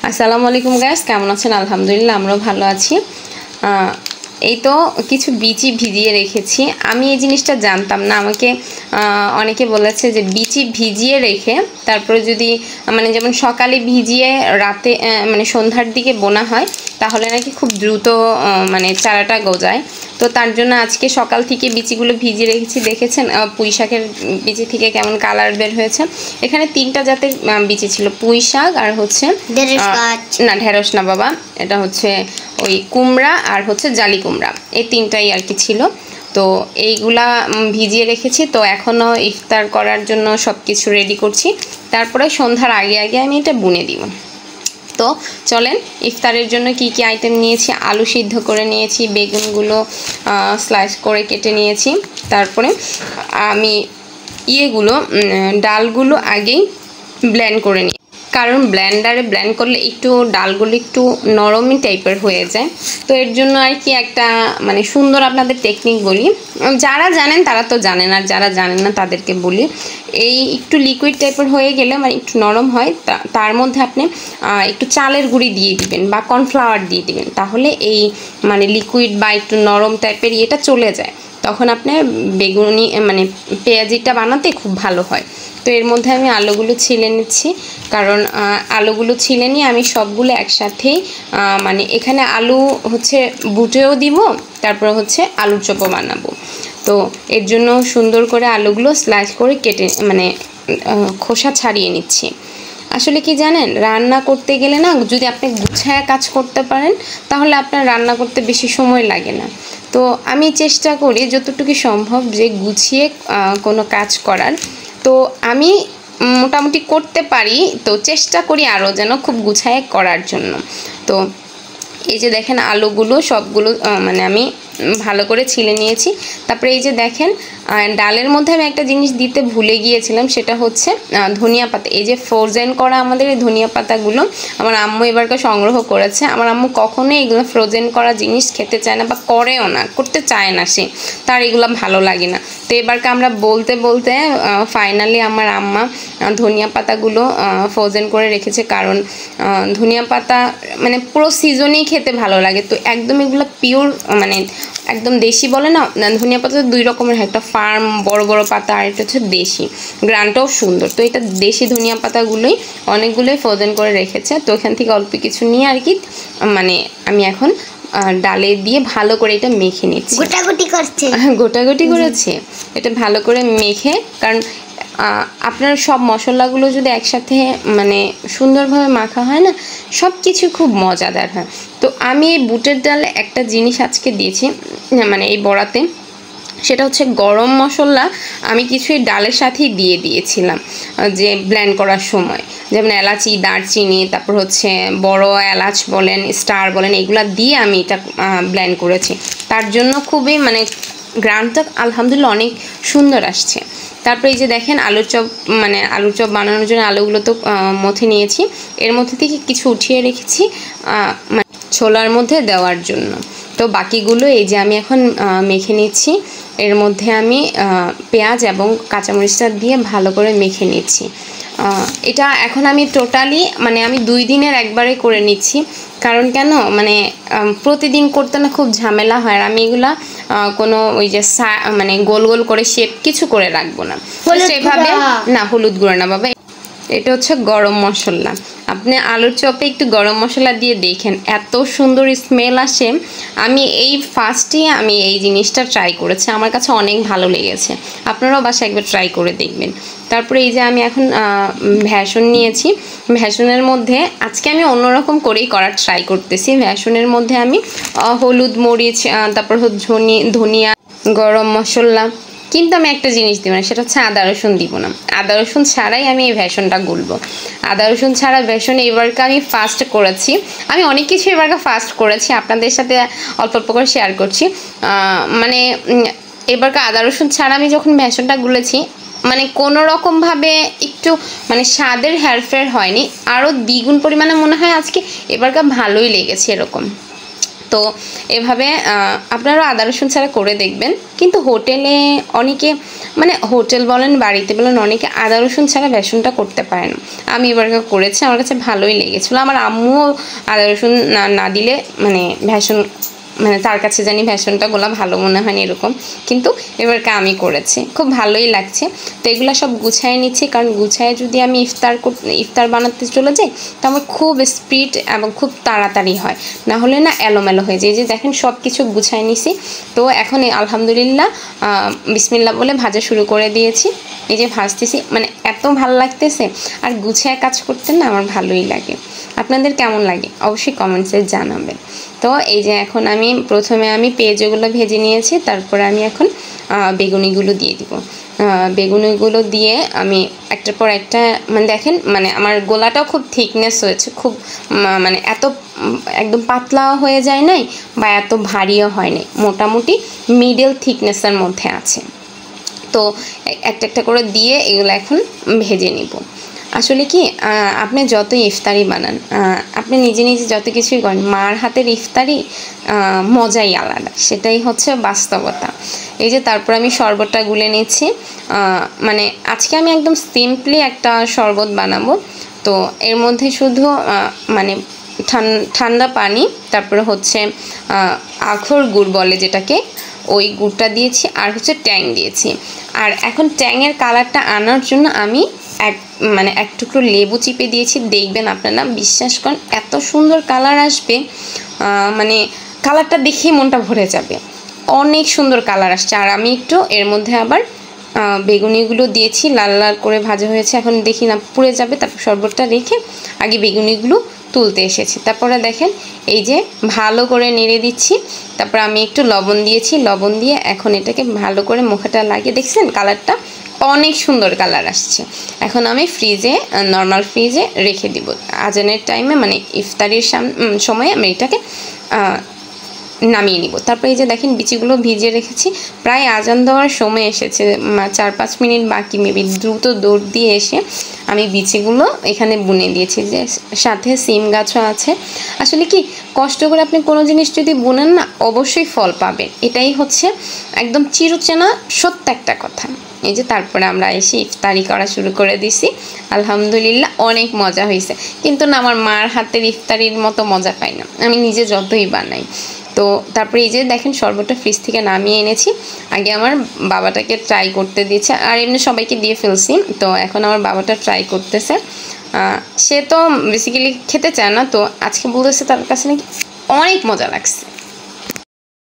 আসসালামু আলাইকুম গাইস, কেমন আছেন? আলহামদুলিল্লাহ আমরাও ভালো আছি। এই তো কিছু বিচি ভিজিয়ে রেখেছি। আমি এই জিনিসটা জানতাম না। আমাকে অনেকে বলেছে যে বিচি ভিজিয়ে রেখে তারপরে যদি মানে যেমন সকালে ভিজিয়ে রাতে মানে সন্ধ্যার দিকে বোনা হয় তাহলে নাকি খুব দ্রুত মানে চারাটা গজায়। তো তার জন্য আজকে সকাল থেকে বিচিগুলো ভিজিয়ে রেখেছি। দেখেছেন পুঁই শাকের বিচি থেকে কেমন কালার বের হয়েছে। এখানে 3টা জাতের বিচি ছিল, পুঁই শাক আর হচ্ছে না ঢেঁড়স না বাবা, এটা হচ্ছে ওই কুমড়া আর হচ্ছে জালি কুমড়া, এই 3টাই আর কি ছিল। তো এইগুলা ভিজিয়ে রেখেছি। তো এখনও ইফতার করার জন্য সব কিছু রেডি করছি, তারপরে সন্ধ্যার আগে আগে আমি এটা বুনে দিব। তো চলেন ইফতারের জন্য কি কি আইটেম নিয়েছি। আলু সিদ্ধ করে নিয়েছি, বেগুনগুলো স্লাইস করে কেটে নিয়েছি। তারপরে আমি ডালগুলো আগেই ব্লেন্ড করে নিই, কারণ ব্লেন্ডারে ব্লেন্ড করলে একটু ডালগুলো একটু নরমই টাইপের হয়ে যায়। তো এর জন্য আর কি একটা মানে সুন্দর আপনাদের টেকনিক বলি, যারা জানেন তারা তো জানেন, আর যারা জানেন না তাদেরকে বলি। এই একটু লিকুইড টাইপের হয়ে গেলে মানে একটু নরম হয়, তার মধ্যে আপনি একটু চালের গুঁড়ি দিয়ে দিবেন বা কর্নফ্লাওয়ার দিয়ে দিবেন, তাহলে এই মানে লিকুইড বা একটু নরম টাইপের ইয়েটা চলে যায়। তখন আপনার বেগুনি মানে পেঁয়াজিটা বানাতে খুব ভালো হয়। তো এর মধ্যে আমি আলুগুলো ছিলে নিচ্ছি, কারণ আলুগুলো ছিলে নিয়ে আমি সবগুলো একসাথেই মানে এখানে আলু হচ্ছে বুটেও দিব, তারপর হচ্ছে আলুর চপও বানাবো। তো এর জন্য সুন্দর করে আলুগুলো স্লাইস করে কেটে মানে খোসা ছাড়িয়ে নিচ্ছি। আসলে কি জানেন, রান্না করতে গেলে না যদি আপনি গুছায়া কাজ করতে পারেন তাহলে আপনার রান্না করতে বেশি সময় লাগে না। তো আমি চেষ্টা করি যতটুকু সম্ভব যে গুছিয়ে কোনো কাজ করার। তো আমি মোটামুটি করতে পারি, তো চেষ্টা করি আরও যেন খুব গুছায় করার জন্য। তো এই যে দেখেন আলুগুলো সবগুলো মানে আমি ভালো করে ছিলে নিয়েছি। তারপরে এই যে দেখেন ডালের মধ্যে আমি একটা জিনিস দিতে ভুলে গিয়েছিলাম, সেটা হচ্ছে ধনিয়া পাতা। এই যে ফ্রোজেন করা আমাদের এই ধনিয়া পাতাগুলো আমার আম্মু এবারকে সংগ্রহ করেছে। আমার আম্মু কখনোই এগুলো ফ্রোজেন করা জিনিস খেতে চায় না বা করেও না, করতে চায় না, সে তার এগুলো ভালো লাগে না। তো এবারকে আমরা বলতে বলতে ফাইনালি আমার আম্মা ধনিয়া পাতাগুলো ফ্রোজেন করে রেখেছে, কারণ ধনিয়া পাতা মানে পুরো সিজনেই খেতে ভালো লাগে। তো একদম এগুলো পিওর মানে একদম দেশি বলে না, ধনিয়া পাতা 2 রকমের হয়, একটা ফার্ম বড় বড় পাতা আর এটা হচ্ছে দেশি, গ্রানটাও সুন্দর। তো এটা দেশি ধনিয়া পাতাগুলোই অনেকগুলোই ফ্রোজেন করে রেখেছে। তো এখান থেকে অল্প কিছু নিয়ে আর কি মানে আমি এখন ডালে দিয়ে ভালো করে এটা মেখে নিচ্ছি। গোটাগুটি করেছে এটা ভালো করে মেখে, কারণ আপনার সব মশলাগুলো যদি একসাথে মানে সুন্দরভাবে মাখা হয় না, সব কিছু খুব মজাদার হয়। তো আমি এই বুটের ডালে একটা জিনিস আজকে দিয়েছি মানে এই বড়াতে, সেটা হচ্ছে গরম মশলা। আমি কিছু এই ডালের সাথেই দিয়ে দিয়েছিলাম যে ব্লেন্ড করার সময়, যেমন এলাচি, দারচিনি, তারপর হচ্ছে বড় এলাচ বলেন, স্টার বলেন, এগুলা দিয়ে আমি এটা ব্লেন্ড করেছি। তার জন্য খুবই মানে গ্রানটা আলহামদুলিল্লাহ অনেক সুন্দর আসছে। তারপরে এই যে দেখেন আলুর চপ বানানোর জন্য আলুগুলো তো মথে নিয়েছি, এর মধ্যে থেকে কিছু উঠিয়ে রেখেছি মানে ছোলার মধ্যে দেওয়ার জন্য। তো বাকিগুলো এই যে আমি এখন মেখে নিচ্ছি। এর মধ্যে আমি পেঁয়াজ এবং কাঁচামরিচটা দিয়ে ভালো করে মেখে নিচ্ছি। এটা এখন আমি টোটালি মানে আমি 2 দিনের একবারে করে নিচ্ছি, কারণ কেন মানে প্রতিদিন করতে না খুব ঝামেলা হয়। আর আমি এগুলা কোনো ওই যে মানে গোল গোল করে শেপ কিছু করে রাখবো না, সেভাবে না। হলুদ গুঁড়ো না বাবা, এটা হচ্ছে গরম মশলা। আপনি আলুর চপে একটু গরম মশলা দিয়ে দেখেন, এত সুন্দর স্মেল আসে। আমি এই ফার্স্টে আমি এই জিনিসটা ট্রাই করেছি, আমার কাছে অনেক ভালো লেগেছে। আপনারাও বাসায় একবার ট্রাই করে দেখবেন। তারপরে এই যে আমি এখন ভ্যাসন নিয়েছি। ভ্যাসনের মধ্যে আজকে আমি অন্যরকম করেই করার ট্রাই করতেছি। ভ্যাসনের মধ্যে আমি হলুদ, মরিচ, তারপর ধনিয়া, গরম মশলা, কিন্তু আমি একটা জিনিস দিব না, সেটা হচ্ছে আদা রসুন দিব না। আদা রসুন ছাড়াই আমি এই ভ্যাসনটা গুলবো। আদা রসুন ছাড়া ভ্যাসন এবারকে আমি ফার্স্ট করেছি। আমি অনেক কিছু এবারকে ফার্স্ট করেছি, আপনাদের সাথে অল্প অল্প করে শেয়ার করছি। মানে এবারকে আদা রসুন ছাড়া আমি যখন ভ্যাসনটা গুলেছি মানে কোনো রকমভাবে একটু মানে স্বাদের হেরফের হয়নি, আরও দ্বিগুণ পরিমাণে মনে হয় আজকে এবারকার ভালোই লেগেছে এরকম। তো তো এভাবে আপনারাও আদা রসুন ছাড়া করে দেখবেন। কিন্তু হোটেলে অনেকে মানে হোটেল বলেন বাড়িতে বলেন অনেকে আদা রসুন ছাড়া বেসনটা করতে পারে না। আমি এবার করেছি, আমার কাছে ভালোই লেগেছিলো। আমার আম্মুও আদা রসুন না দিলে মানে বেসন মানে তার কাছে জানি বেসনটা গোলা ভালো মনে হয়নি এরকম, কিন্তু এবারকে আমি করেছি, খুব ভালোই লাগছে। তো এগুলো সব গুছায় নিচ্ছি, কারণ গুছায় যদি আমি ইফতার বানাতে চলে যাই তো আমার খুব স্পিড এবং খুব তাড়াতাড়ি হয়, না হলে না এলোমেলো হয়ে যায়। এই যে দেখেন সব কিছু গুছায় নিছি। তো এখন আলহামদুলিল্লাহ বিসমিল্লাহ বলে ভাজা শুরু করে দিয়েছি। এই যে ভাজতেছি, মানে এত ভালো লাগতেছে, আর গুছায় কাজ করতে না আমার ভালোই লাগে। আপনাদের কেমন লাগে অবশ্যই কমেন্টসে জানাবেন। তো এই যে এখন প্রথমে আমি পেঁয়াজগুলো ভেজে নিয়েছি, তারপরে আমি এখন বেগুনিগুলো দিয়ে দিব। বেগুনিগুলো দিয়ে আমি একটার পর একটা মানে দেখেন মানে আমার গোলাটাও খুব থিকনেস হয়েছে, খুব মানে এত একদম পাতলাও হয়ে যায় নাই বা এত ভারীও হয় নাই, মোটামুটি মিডল থিকনেসের মধ্যে আছে। তো একটা একটা করে দিয়ে এগুলো এখন ভেজে নিব। আসলে কি আপনি যতই ইফতারি বানান, আপনি নিজে নিজে যত কিছুই করেন, মার হাতের ইফতারি মজাই আলাদা, সেটাই হচ্ছে বাস্তবতা। এই যে তারপর আমি শরবতটা গুলে নিচ্ছি। মানে আজকে আমি একদম সিম্পলি একটা শরবত বানাবো। তো এর মধ্যে শুধু মানে ঠান্ডা পানি, তারপরে হচ্ছে আখর গুড় বলে যেটাকে, ওই গুড়টা দিয়েছি, আর হচ্ছে ট্যাং দিয়েছি। আর এখন ট্যাংয়ের কালারটা আনার জন্য আমি এক টুকরো লেবু চিপে দিয়েছি। দেখবেন আপনারা, বিশ্বাস করেন এত সুন্দর কালার আসবে, মানে কালারটা দেখেই মনটা ভরে যাবে, অনেক সুন্দর কালার আসছে। আর আমি একটু এর মধ্যে আবার বেগুনিগুলো দিয়েছি, লাল লাল করে ভাজা হয়েছে, এখন দেখি না পুড়ে যাবে। তারপর শরবতটা রেখে আগে বেগুনিগুলো তুলতে এসেছি। তারপরে দেখেন এই যে ভালো করে নেড়ে দিচ্ছি। তারপর আমি একটু লবণ দিয়েছি, লবণ দিয়ে এখন এটাকে ভালো করে মুখটা লাগিয়ে, দেখছেন কালারটা অনেক সুন্দর কালার আসছে। এখন আমি নর্মাল ফ্রিজে রেখে দিব। আজানের টাইমে মানে ইফতারির সময়ে আমি এটাকে নামিয়ে নিব। তারপরে এই যে দেখেন বিচিগুলো ভিজিয়ে রেখেছি, প্রায় আজান দেওয়ার সময় এসেছে, 4-5 মিনিট বাকি, মেবি দ্রুত দৌড় দিয়ে এসে আমি বিচিগুলো এখানে বুনে দিয়েছি। যে সাথে সিম গাছও আছে। আসলে কি কষ্ট করে আপনি কোনো জিনিস যদি বুনেন না, অবশ্যই ফল পাবেন, এটাই হচ্ছে একদম চিরচেনা সত্য একটা কথা। এই যে তারপরে আমরা এসে ইফতারি করা শুরু করে দিছি। আলহামদুলিল্লাহ অনেক মজা হয়েছে, কিন্তু না আমার মার হাতের ইফতারির মতো মজা পাই না আমি নিজে যতই বানাই। তো তারপরে এই যে দেখেন শরবতটা ফ্রিজ থেকে নামিয়ে এনেছি। আগে আমার বাবাটাকে ট্রাই করতে দিয়েছে, আর এমনি সবাইকে দিয়ে ফেলছি। তো এখন আমার বাবাটা ট্রাই করতেছে। সে তো বেসিক্যালি খেতে চায় না, তো আজকে বলতেছে তার কাছে নাকি অনেক মজা লাগছে।